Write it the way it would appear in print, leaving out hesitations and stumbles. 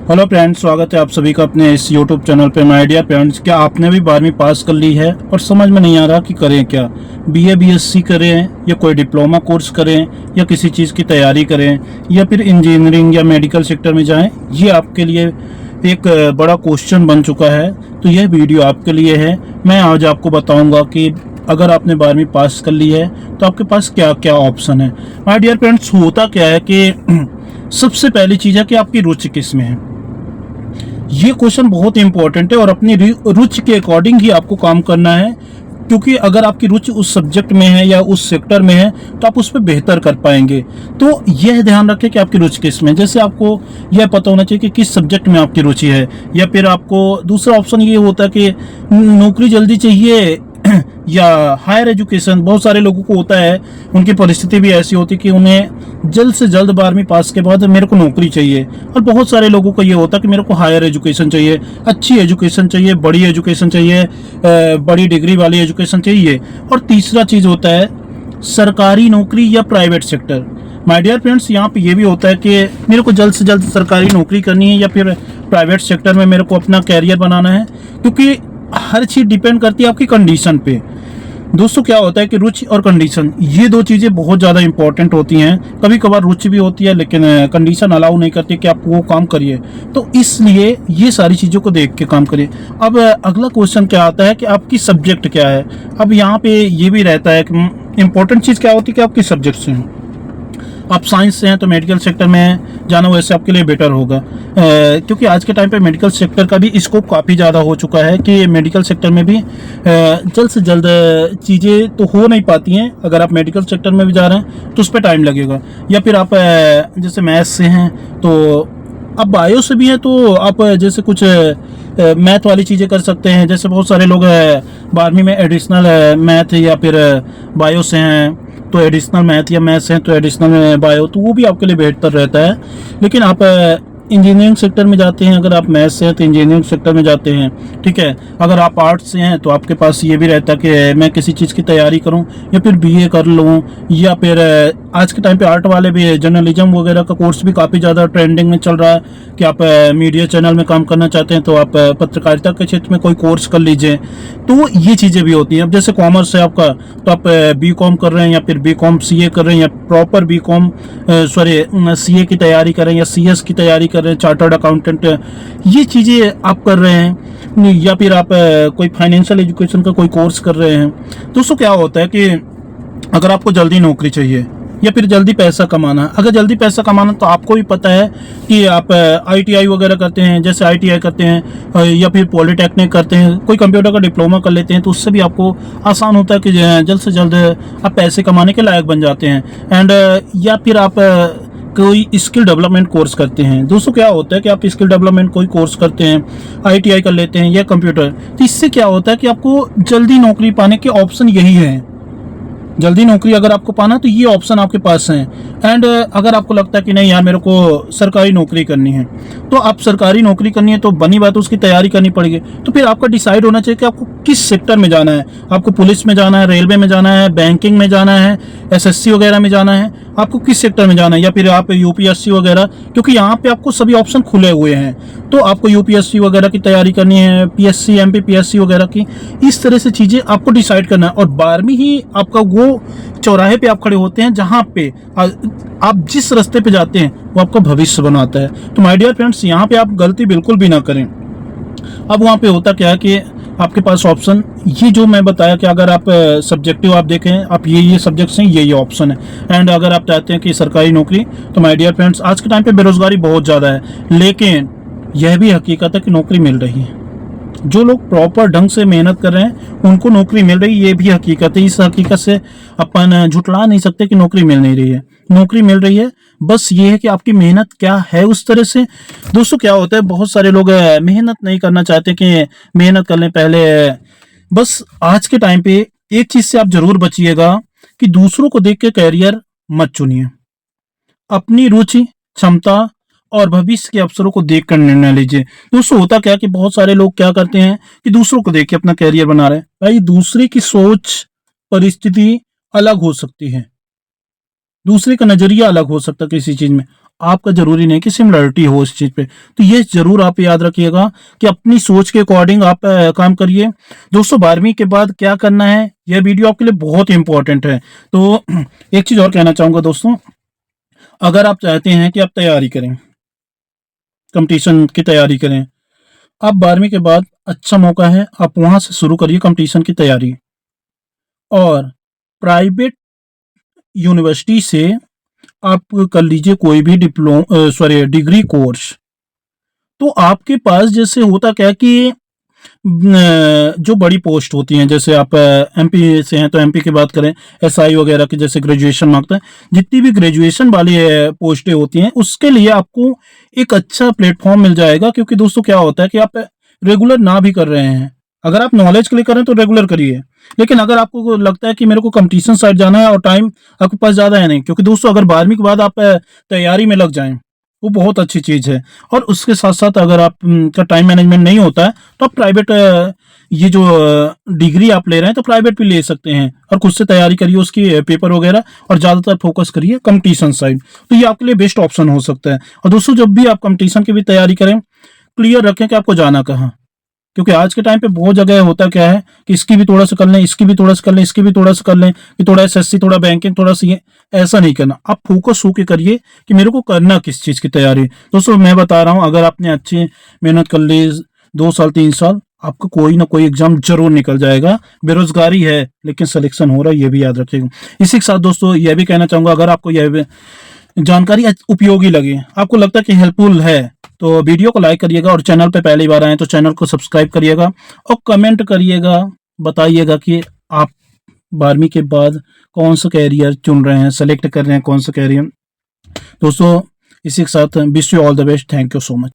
Hello friends, स्वागत है आप सभी का अपने इस यूट्यूब चैनल पे। माय डियर फ्रेंड्स, क्या आपने भी 12वीं पास कर ली है और समझ में नहीं आ रहा कि करें क्या? बीए बीएससी करें या कोई डिप्लोमा कोर्स करें या किसी चीज़ की तैयारी करें या फिर इंजीनियरिंग या मेडिकल सेक्टर में जाएं? ये आपके लिए एक बड़ा क्वेश्चन बन चुका है। तो यह वीडियो आपके लिए है। मैं आज आपको बताऊँगा कि अगर आपने 12वीं पास कर ली है तो आपके पास क्या क्या ऑप्शन है। माय डियर फ्रेंड्स, होता क्या है कि सबसे पहली चीज़ है कि आपकी रुचि किस में है। ये क्वेश्चन बहुत इंपॉर्टेंट है और अपनी रुचि के अकॉर्डिंग ही आपको काम करना है, क्योंकि अगर आपकी रुचि उस सब्जेक्ट में है या उस सेक्टर में है तो आप उस पर बेहतर कर पाएंगे। तो यह ध्यान रखें कि आपकी रुचि किस में। जैसे आपको यह पता होना चाहिए कि किस सब्जेक्ट में आपकी रुचि है, या फिर आपको दूसरा ऑप्शन ये होता है कि नौकरी जल्दी चाहिए या हायर एजुकेशन। बहुत सारे लोगों को होता है, उनकी परिस्थिति भी ऐसी होती है कि उन्हें जल्द से जल्द 12वीं पास के बाद मेरे को नौकरी चाहिए। और बहुत सारे लोगों को ये होता है कि मेरे को हायर एजुकेशन चाहिए, अच्छी एजुकेशन चाहिए, बड़ी एजुकेशन चाहिए, बड़ी डिग्री वाली एजुकेशन चाहिए। और तीसरा चीज़ होता है सरकारी नौकरी या private sector. My dear friends, यहाँ पे ये भी होता है कि मेरे को जल्द से जल्द सरकारी नौकरी करनी है या फिर प्राइवेट सेक्टर में मेरे को अपना कैरियर बनाना है, क्योंकि हर चीज़ डिपेंड करती है आपकी कंडीशन पे। दोस्तों, क्या होता है कि रुचि और कंडीशन, ये दो चीज़ें बहुत ज़्यादा इंपॉर्टेंट होती हैं। कभी कभार रुचि भी होती है लेकिन कंडीशन अलाउ नहीं करती कि आप वो काम करिए, तो इसलिए ये सारी चीज़ों को देख के काम करिए। अब अगला क्वेश्चन क्या आता है कि आपकी सब्जेक्ट क्या है। अब यहाँ पे ये भी रहता है कि इंपॉर्टेंट चीज़ क्या होती है कि आप किस सब्जेक्ट से हैं। आप साइंस से हैं तो मेडिकल सेक्टर में जाना वैसे आपके लिए बेटर होगा, क्योंकि आज के टाइम पे मेडिकल सेक्टर का भी स्कोप काफ़ी ज़्यादा हो चुका है कि मेडिकल सेक्टर में भी जल्द से जल्द चीज़ें तो हो नहीं पाती हैं। अगर आप मेडिकल सेक्टर में भी जा रहे हैं तो उस पर टाइम लगेगा। या फिर आप जैसे मैथ्स से हैं तो आप बायो से भी हैं तो आप जैसे कुछ मैथ वाली चीज़ें कर सकते हैं। जैसे बहुत सारे लोग 12वीं में एडिशनल मैथ या फिर बायो से हैं तो एडिशनल मैथ या मैथ्स हैं तो एडिशनल बायो, तो वो भी आपके लिए बेहतर रहता है। लेकिन आप इंजीनियरिंग सेक्टर में जाते हैं, अगर आप मैथ्स से हैं तो इंजीनियरिंग सेक्टर में जाते हैं, ठीक है। अगर आप आर्ट्स से हैं तो आपके पास ये भी रहता है कि मैं किसी चीज़ की तैयारी करूं या फिर बीए कर लूं, या फिर आज के टाइम पे आर्ट वाले भी जर्नलिज्म वगैरह का कोर्स भी काफ़ी ज़्यादा ट्रेंडिंग में चल रहा है कि आप मीडिया चैनल में काम करना चाहते हैं तो आप पत्रकारिता के क्षेत्र में कोई कोर्स कर लीजिए। तो ये चीज़ें भी होती हैं। अब जैसे कॉमर्स है आपका तो आप बीकॉम कर रहे हैं या फिर बीकॉम सीए कर रहे हैं या प्रॉपर बीकॉम सीए की तैयारी कर रहे हैं या सीएस की तैयारी कर रहे हैं, चार्टर्ड अकाउंटेंट, ये चीज़ें आप कर रहे हैं, या फिर आप कोई फाइनेंशियल एजुकेशन का कोई कोर्स कर रहे हैं। दोस्तों, क्या होता है कि अगर आपको जल्दी नौकरी चाहिए या फिर जल्दी पैसा कमाना है, अगर जल्दी पैसा कमाना तो आपको भी पता है कि आप आईटीआई वगैरह करते हैं, जैसे आईटीआई करते हैं या फिर पॉलिटेक्निक करते हैं, कोई कंप्यूटर का डिप्लोमा कर लेते हैं, तो उससे भी आपको आसान होता है कि जल्द से जल्द आप पैसे कमाने के लायक बन जाते हैं। एंड या फिर आप कोई स्किल डेवलपमेंट कोर्स करते हैं। दोस्तों, क्या होता है कि आप स्किल डेवलपमेंट कोई कोर्स करते हैं, आईटीआई कर लेते हैं या कंप्यूटर, तो इससे क्या होता है कि आपको जल्दी नौकरी पाने के ऑप्शन यही है। जल्दी नौकरी अगर आपको पाना तो ये ऑप्शन आपके पास हैं। एंड अगर आपको लगता है कि नहीं यार मेरे को सरकारी नौकरी करनी है, तो आप सरकारी नौकरी करनी है तो बनी बात उसकी तैयारी करनी पड़ेगी। तो फिर आपका डिसाइड होना चाहिए कि आपको किस सेक्टर में जाना है। आपको पुलिस में जाना है, रेलवे में जाना है, बैंकिंग में जाना है, एसएससी वगैरह में जाना है, आपको किस सेक्टर में जाना है, या फिर आप यूपीएससी वगैरह, क्योंकि यहाँ पे आपको सभी ऑप्शन खुले हुए हैं। तो आपको यूपीएससी वगैरह की तैयारी करनी है, पीएससी एमपीपीएससी वगैरह की, इस तरह से चीज़ें आपको डिसाइड करना है। और 12वीं ही आपका वो चौराहे पे आप खड़े होते हैं जहाँ पे आप जिस रास्ते पे जाते हैं वो आपका भविष्य बनाता है। तो माय डियर फ्रेंड्स, यहाँ पे आप गलती बिल्कुल भी ना करें। अब वहाँ पे होता क्या है कि आपके पास ऑप्शन ये जो मैं बताया कि अगर आप सब्जेक्टिव आप देखें, आप ये सब्जेक्ट्स हैं, ये ऑप्शन है। एंड अगर आप चाहते हैं कि सरकारी नौकरी, तो माय डियर फ्रेंड्स, आज के टाइम पे बेरोजगारी बहुत ज़्यादा है, लेकिन यह भी हकीकत है कि नौकरी मिल रही है। जो लोग प्रॉपर ढंग से मेहनत कर रहे हैं उनको नौकरी मिल रही है, ये भी हकीकत है। इस हकीकत से अपन झुटला नहीं सकते कि नौकरी मिल नहीं रही है। नौकरी मिल रही है, बस ये है कि आपकी मेहनत क्या है उस तरह से। दोस्तों, क्या होता है बहुत सारे लोग मेहनत नहीं करना चाहते कि मेहनत कर लें पहले। बस आज के टाइम पे एक चीज से आप जरूर बचिएगा कि दूसरों को देख के कैरियर मत चुनिए। अपनी रुचि, क्षमता और भविष्य के अवसरों को देखकर निर्णय लीजिए। दोस्तों, होता क्या है कि बहुत सारे लोग क्या करते हैं कि दूसरों को देख के अपना कैरियर बना रहे हैं। भाई, दूसरे की सोच परिस्थिति अलग हो सकती है, दूसरे का नजरिया अलग हो सकता है किसी चीज में। आपका जरूरी नहीं कि सिमिलरिटी हो इस चीज पे। तो ये जरूर आप याद रखिएगा कि अपनी सोच के अकॉर्डिंग आप काम करिए। दोस्तों 12वीं के बाद क्या करना है, यह वीडियो आपके लिए बहुत इंपॉर्टेंट है। तो एक चीज और कहना चाहूंगा दोस्तों, अगर आप चाहते हैं कि आप तैयारी करें, कंपटीशन की तैयारी करें, आप 12वीं के बाद अच्छा मौका है, आप वहां से शुरू करिए कंपटीशन की तैयारी। और प्राइवेट यूनिवर्सिटी से आप कर लीजिए कोई भी डिग्री कोर्स। तो आपके पास जैसे होता क्या है कि जो बड़ी पोस्ट होती हैं, जैसे आप एमपी से हैं तो एमपी की बात करें, एसआई वगैरह की जैसे ग्रेजुएशन मांगते हैं, जितनी भी ग्रेजुएशन वाली पोस्टें होती हैं उसके लिए आपको एक अच्छा प्लेटफॉर्म मिल जाएगा। क्योंकि दोस्तों क्या होता है कि आप रेगुलर ना भी कर रहे हैं, अगर आप नॉलेज के लिए कर रहे हैं तो रेगुलर करिए, लेकिन अगर आपको लगता है कि मेरे को कंपटीशन साइड जाना है और टाइम आपके पास ज़्यादा है नहीं, क्योंकि दोस्तों अगर 12वीं के बाद आप तैयारी में लग जाएं वो बहुत अच्छी चीज़ है। और उसके साथ साथ अगर आप का टाइम मैनेजमेंट नहीं होता है तो आप प्राइवेट ये जो डिग्री आप ले रहे हैं तो प्राइवेट भी ले सकते हैं और खुद से तैयारी करिए उसकी पेपर वगैरह, और ज़्यादातर फोकस करिए कंपटीशन साइड। तो ये आपके लिए बेस्ट ऑप्शन हो सकता है। और दोस्तों जब भी आप कंपटीशन की भी तैयारी करें, क्लियर रखें कि आपको जाना कहाँ, क्योंकि आज के टाइम पे बहुत जगह होता क्या है कि इसकी भी थोड़ा सा कर लें, इसकी भी थोड़ा सा कर लें, इसकी भी थोड़ा सा कर लें, कि थोड़ा एसएससी, थोड़ा बैंकिंग, थोड़ा सा ये। ऐसा नहीं करना, आप फोकस होके करिए कि मेरे को करना किस चीज़ की तैयारी। दोस्तों मैं बता रहा हूँ, अगर आपने अच्छी मेहनत कर ली 2 साल 3 साल, आपका कोई ना कोई एग्जाम जरूर निकल जाएगा। बेरोजगारी है लेकिन सिलेक्शन हो रहा है, ये भी याद रखिएगा। इसी के साथ दोस्तों यह भी कहना चाहूंगा, अगर आपको यह जानकारी उपयोगी लगे, आपको लगता है कि हेल्पफुल है, तो वीडियो को लाइक करिएगा, और चैनल पे पहली बार आए तो चैनल को सब्सक्राइब करिएगा, और कमेंट करिएगा, बताइएगा कि आप 12वीं के बाद कौन सा कैरियर चुन रहे हैं, सेलेक्ट कर रहे हैं कौन सा कैरियर। दोस्तों इसी के साथ wish you all the best, thank you so much.